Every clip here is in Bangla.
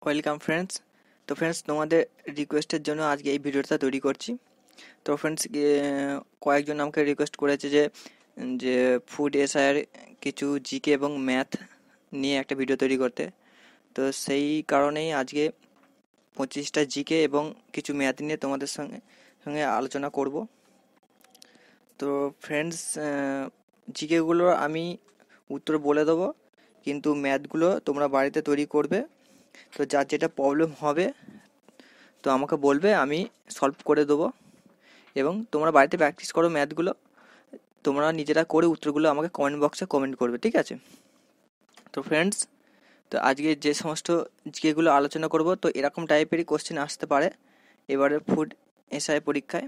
Welcome friends. তো ফ্রেন্ডস, তোমাদের রিকোয়েস্টের জন্য আজকে এই ভিডিওটা তৈরি করছি। তো ফ্রেন্ডস, কয়েকজন আমাকে রিকোয়েস্ট করেছে যে যে ফুড এসআইয়ের কিছু জিকে এবং ম্যাথ নিয়ে একটা ভিডিও তৈরি করতে। তো সেই কারণেই আজকে 25টা জিকে এবং কিছু ম্যাথ নিয়ে তোমাদের সঙ্গে সঙ্গে আলোচনা করব। তো ফ্রেন্ডস, জিকেগুলো আমি উত্তর বলে দেবো, কিন্তু ম্যাথগুলো তোমরা বাড়িতে তৈরি করবে। তো যার যেটা প্রবলেম হবে তো আমাকে বলবে, আমি সলভ করে দেবো। এবং তোমরা বাড়িতে প্র্যাকটিস করো ম্যাথগুলো, তোমরা নিজেরা করে উত্তরগুলো আমাকে কমেন্ট বক্সে কমেন্ট করবে, ঠিক আছে? তো ফ্রেন্ডস, তো আজকে যে সমস্ত জিকেগুলো আলোচনা করব, তো এরকম টাইপেরই কোশ্চেন আসতে পারে এবারে ফুড এসআই পরীক্ষায়।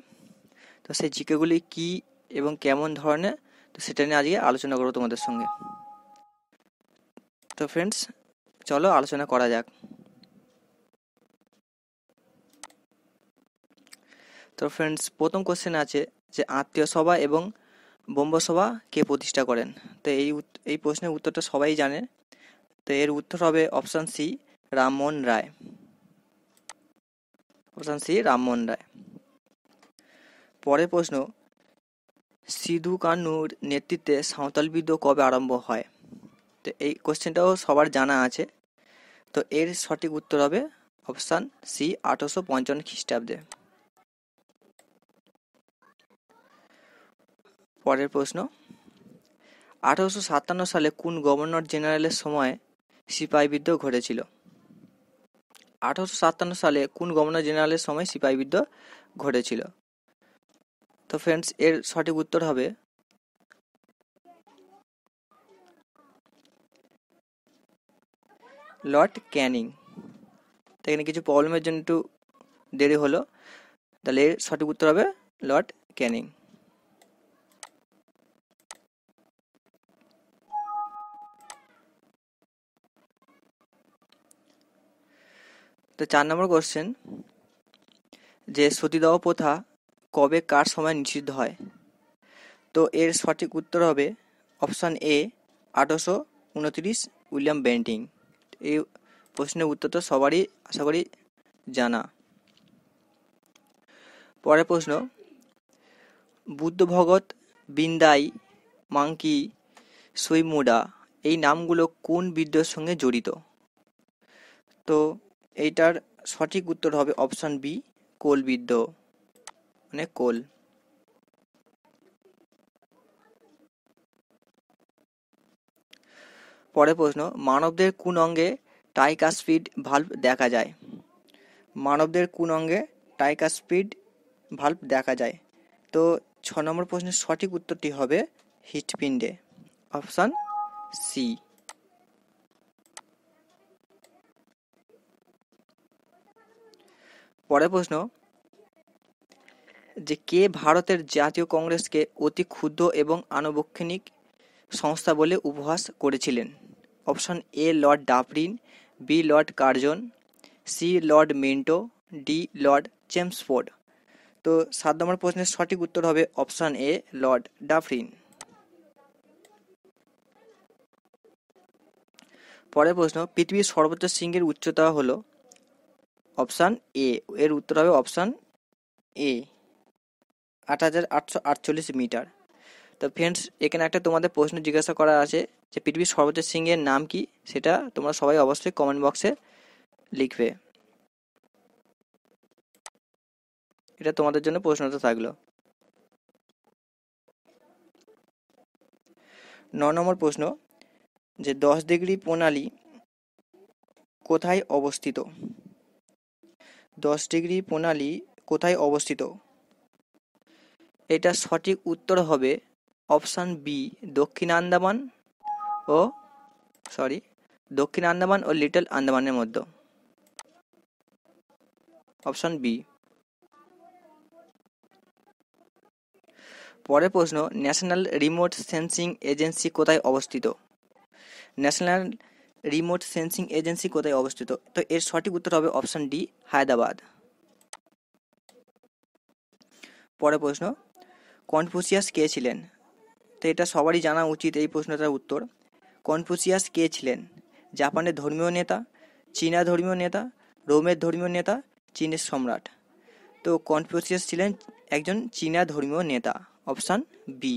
তো সেই জিকেগুলি কী এবং কেমন ধরনের, তো সেটা নিয়ে আজকে আলোচনা করবো তোমাদের সঙ্গে। তো ফ্রেন্ডস, চলো আলোচনা করা যাক। তো ফ্রেন্ডস, প্রথম কোশ্চেন আছে যে আত্মীয় সভা এবং ব্রহ্ম সভা কে প্রতিষ্ঠা করেন? তো এই প্রশ্নের উত্তরটা সবাই জানে। তো এর উত্তর হবে option C, Rammohan Roy. Option C, Rammohan Roy. পরের প্রশ্ন, সিধু কানুর নেতৃত্বে সাঁওতাল বিদ্রোহ কবে আরম্ভ হয়? তো এই কোশ্চেনটাও সবার জানা আছে। তো এর সঠিক উত্তর হবে অপশান সি, 1855 খ্রিস্টাব্দে। পরের প্রশ্ন, 1857 সালে কোন গভর্নর জেনারেলের সময় সিপাহী বিদ্রোহ ঘটেছিল? 1857 সালে কোন গভর্নর জেনারেলের সময় সিপাহী বিদ্রোহ ঘটেছিল? তো ফ্রেন্ডস, এর সঠিক উত্তর হবে লর্ড ক্যানিং। তো এখানে কিছু প্রবলেমের জন্য একটু দেরি হলো, তাহলে এর সঠিক উত্তর হবে লর্ড ক্যানিং। তো 4 নম্বর কোশ্চেন, যে সতীদাহ প্রথা কবে কার সময় নিষিদ্ধ হয়? তো এর সঠিক উত্তর হবে অপশান এ, 1829 উইলিয়াম বেন্টিং। এই প্রশ্নের উত্তর তো সবারই আশা করি জানা। পরের প্রশ্ন, বুদ্ধ ভগত, বিন্দাই, মাংকি, সুইমুডা এই নামগুলো কোন বিদ্রোহের সঙ্গে জড়িত? তো এইটার সঠিক উত্তর হবে অপশান বি, কোল বিদ্রোহ, মানে কোল। পরের প্রশ্ন, মানবদের কোন অঙ্গে ট্রাইকাসপিড ভাল্ব দেখা যায়? মানবদের কোন অঙ্গে ট্রাইকাসপিড ভাল্ব দেখা যায়? তো 6 নম্বর প্রশ্নের সঠিক উত্তরটি হবে হৃৎপিণ্ডে, অপশান সি। পরের প্রশ্ন, যে কে ভারতের জাতীয় কংগ্রেসকে অতি ক্ষুদ্র এবং আনুবক্ষণিক সংস্থা বলে উপহাস করেছিলেন? Option A, Lord Dufferin, B, Lord Curzon, C, Lord Minto, D, Lord Chelmsford. তো 7 নম্বর প্রশ্নের সঠিক উত্তর হবে অপশান এ, লর্ড ডাফরিন। পরের প্রশ্ন, পৃথিবীর সর্বোচ্চ শৃঙ্গের উচ্চতা হলো? অপশান এ, এর উত্তর হবে অপশান এ, 8,848 মিটার। তো ফ্রেন্ডস, এখানে একটা তোমাদের প্রশ্ন জিজ্ঞাসা করা আছে যে পৃথিবীর সর্বোচ্চ শৃঙ্গের নাম কি, সেটা তোমরা সবাই অবশ্যই কমেন্ট বক্সে লিখবে। এটা তোমাদের জন্য প্রশ্নটা থাকলো। 9 নম্বর প্রশ্ন, যে 10 ডিগ্রি প্রণালী কোথায় অবস্থিত? 10 ডিগ্রি প্রণালী কোথায় অবস্থিত? এটা সঠিক উত্তর হবে অপশান বি, দক্ষিণ আন্দামান ও দক্ষিণ আন্দামান ও লিটল আন্দামানের মধ্যে, অপশান বি। পরের প্রশ্ন, ন্যাশনাল রিমোট সেন্সিং এজেন্সি কোথায় অবস্থিত? ন্যাশনাল রিমোট সেন্সিং এজেন্সি কোথায় অবস্থিত? তো এর সঠিক উত্তর হবে অপশান ডি, হায়দ্রাবাদ। পরের প্রশ্ন, কনফুসিয়াস কে ছিলেন? তো এটা সবারই জানা উচিত এই প্রশ্নটার উত্তর। কনফুসিয়াস কে ছিলেন? জাপানের ধর্মীয় নেতা, চীনা ধর্মীয় নেতা, রোমের ধর্মীয় নেতা, চীনের সম্রাট। তো কনফুসিয়াস ছিলেন একজন চীনা ধর্মীয় নেতা, অপশান বি।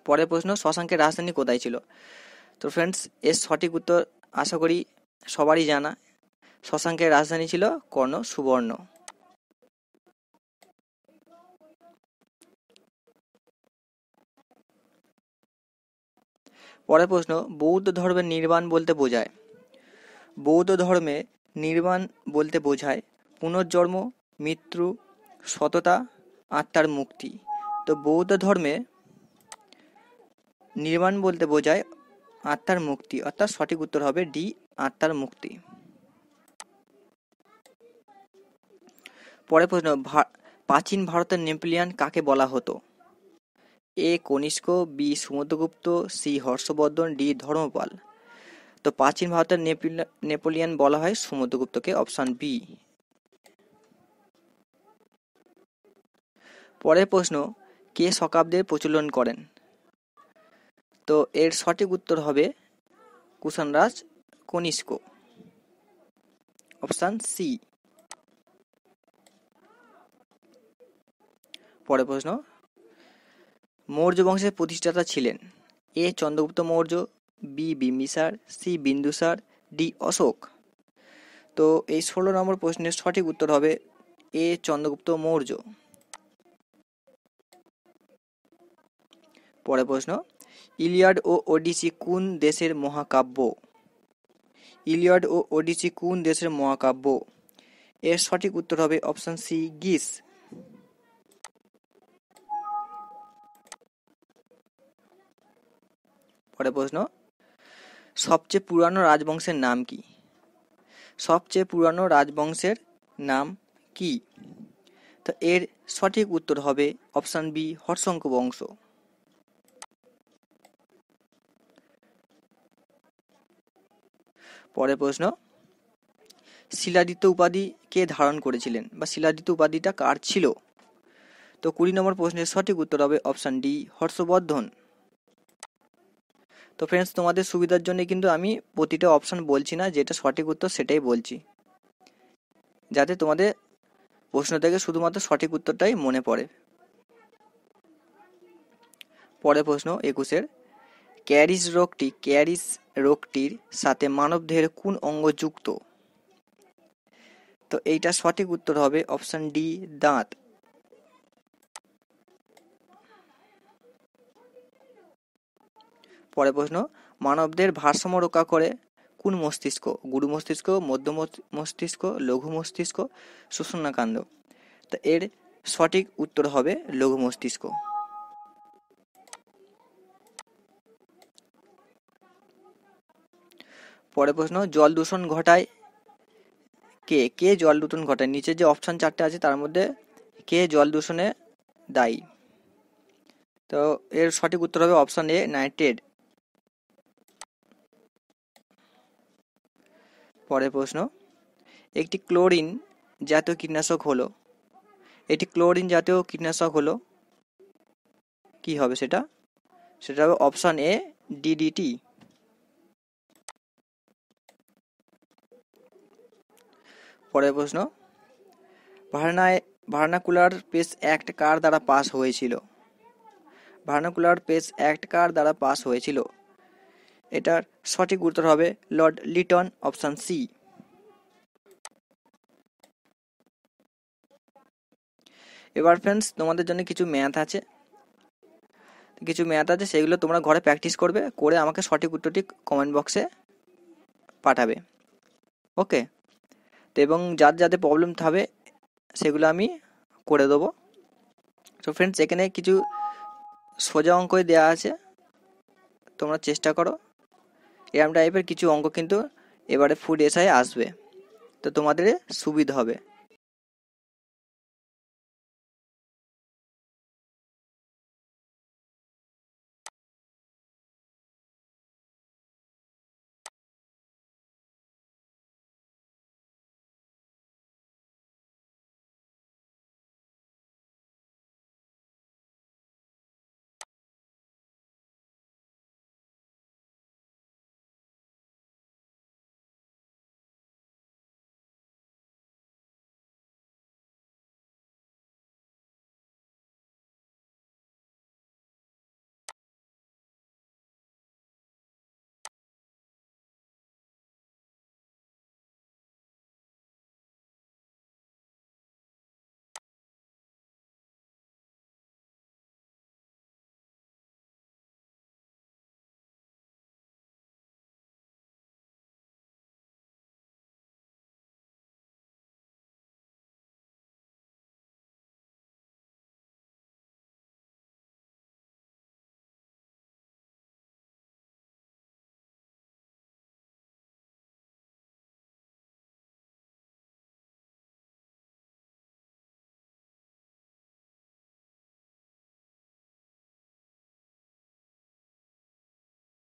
পরের প্রশ্ন, শশাঙ্কের রাজধানী কোথায় ছিল? তো ফ্রেন্ডস, এর সঠিক উত্তর আশা করি সবারই জানা। শশাঙ্কের রাজধানী ছিল কর্ণ সুবর্ণ। পরের প্রশ্ন, বৌদ্ধ ধর্মের নির্বাণ বলতে বোঝায়? বৌদ্ধ ধর্মে নির্বাণ বলতে বোঝায় পুনর্জন্ম, মৃত্যু, সততা, আত্মার মুক্তি। তো বৌদ্ধ ধর্মে নির্বাণ বলতে বোঝায় আত্মার মুক্তি, অর্থাৎ সঠিক উত্তর হবে ডি, আত্মার মুক্তি। পরের প্রশ্ন, প্রাচীন ভারতের নেপোলিয়ন কাকে বলা হতো? A Kanishka, B Samudragupta, C Harshavardhana, D Dharmapala. তো প্রাচীন ভারতের নেপোলিয়ন বলা হয় সমুদ্রগুপ্তকে, অপশন বি। পরের প্রশ্ন, কে শকাব্দের প্রচলন করেন? তো এর সঠিক উত্তর হবে কুষাণরাজ কনিষ্ক, অপশন সি। পরের প্রশ্ন, মৌর্য বংশের প্রতিষ্ঠাতা ছিলেন? A Chandragupta Maurya, B Bimbisara, C Bindusara, D Ashoka. তো এই 16 নম্বর প্রশ্নের সঠিক উত্তর হবে এ চন্দ্রগুপ্ত মৌর্য। পরের প্রশ্ন, ইলিয়াড ও ওডিসি কোন দেশের মহাকাব্য? ইলিয়াড ও ওডিসি কোন দেশের মহাকাব্য? এর সঠিক উত্তর হবে অপশন সি গ্রিস। পরের প্রশ্ন, সবচেয়ে পুরানো রাজবংশের নাম কি? সবচেয়ে পুরানো রাজবংশের নাম কি? তো এর সঠিক উত্তর হবে অপশন বি হর্ষঙ্ক বংশ। পরের প্রশ্ন, শিলাদিত্য উপাধি কে ধারণ করেছিলেন, বা শিলাদিত্য উপাধিটা কার ছিল? তো 20 নম্বর প্রশ্নের সঠিক উত্তর হবে অপশন ডি হর্ষবর্ধন। তো ফ্রেন্ডস, তোমাদের সুবিধার জন্য কিন্তু আমি প্রতিটা অপশন বলছি না, যেটা সঠিক উত্তর সেটাই বলছি, যাতে তোমাদের প্রশ্ন থেকে শুধুমাত্র সঠিক উত্তরটাই মনে পড়ে। পরের প্রশ্ন 21-এর, ক্যারিস রোগটির সাথে মানবদেহের কোন অঙ্গ যুক্ত? তো এইটা সঠিক উত্তর হবে অপশন ডি দাঁত। পরের প্রশ্ন, মানবদের ভারসাম্য রক্ষা করে কোন মস্তিষ্ক? গুরু মস্তিষ্ক, মধ্য মস্তিষ্ক, লঘু মস্তিষ্ক, সুষুম্নাকাণ্ড। তো এর সঠিক উত্তর হবে লঘু মস্তিষ্ক। পরের প্রশ্ন, জল দূষণ ঘটায় কে? কে জল দূষণ ঘটায়? নিচে যে অপশন 4টে আছে তার মধ্যে কে জল দূষণে দায়ী? তো এর সঠিক উত্তর হবে অপশন এ নাইট্রেট। পরের প্রশ্ন, একটি ক্লোরিন জাতীয় কীটনাশক হলো, এটি ক্লোরিন জাতীয় কীটনাশক হলো কি হবে সেটা? সেটা হবে অপশন এ ডিডিটি। পরের প্রশ্ন, ভার্নাকুলার পেস অ্যাক্ট কার দ্বারা পাস হয়েছিল? ভার্নাকুলার পেস অ্যাক্ট কার দ্বারা পাস হয়েছিল? এটার সঠিক উত্তর হবে লর্ড লিটন, অপশন সি। এবার ফ্রেন্ডস, তোমাদের জন্য কিছু ম্যাথ আছে, সেগুলো তোমরা ঘরে প্র্যাকটিস করবে, করে আমাকে সঠিক উত্তরটি কমেন্ট বক্সে পাঠাবে। ওকে, তো এবং যাদের প্রবলেম থাকবে সেগুলো আমি করে দেবো। তো ফ্রেন্ডস, এখানে কিছু সোজা অঙ্কই দেওয়া আছে, তোমরা চেষ্টা করো। এরম টাইপের কিছু অঙ্ক কিন্তু এবারে ফুড এসআই আসবে, তো তোমাদের সুবিধা হবে।